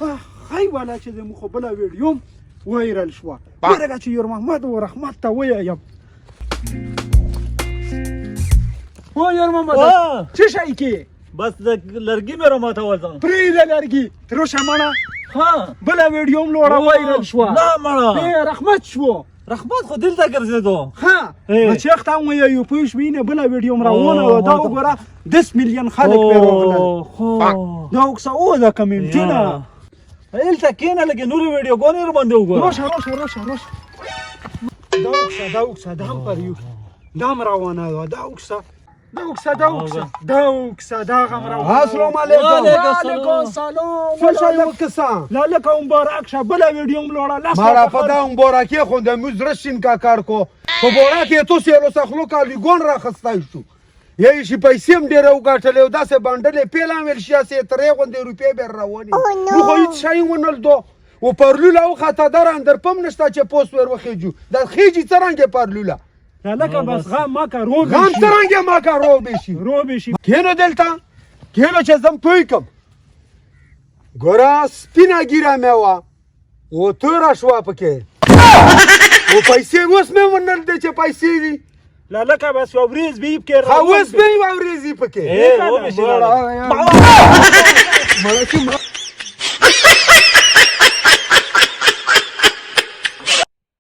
هاي ولا چې زموږ خو بله ویډیو وایرل شوه ورګه چې یور محمد و رحمت ته ووایم او یور محمد څه شی کې بس د لرګي مې راماتول ځان پرېږده لرګي تر اوسه مړه ها بله ویډیو هم لوړه وایرل شوه نه مړه رحمت شو رحمت خو دلته ګرځېدو ها نو چې ښه هم وایو پوه شوې نه بله ویډیو هم راونه وه دا وګوره 10 میلیون خلک پرې راغلل دا اوکسه او ده کمنټونه دلته کښېنه لږې نورې ویډیوګانې ورباندې وګوره راشه دا اوکسه دا هم پر یو دا هم روانه ده دا اوکسه دا غم روانه السلام علیکم وعلیکم سلام څه شی وکسان لکه مبارک شه بله ویډیو هم لوړه مارا پدا مبارکی خونده موز رشین کا کار کو په مبارکی تو سیلو سخلو کالی ګون را خستای شو یی شي پیسې هم ډېره وګټلې او داسې بانډلې پیلامل شي چې ترې غوندې روپۍ به روانې نو خو هیڅ شی ونل دو و پرلوله او خطا در اندر پم نشته چې پوست ور وخیجو دا خیجی څرنګه پرلوله لکه بس غم مکه روب غم څرنګه مکه روب شي کینو دلته کینو چې زم پوی کم ګورا سپینا ګیره مې وا او تور شوا پکې او پیسې اوس مې ونل دي چې پیسې دي لکه بس یو ورځ به یې پکې اوس مې یو ورځ پکې اے او به شي مړه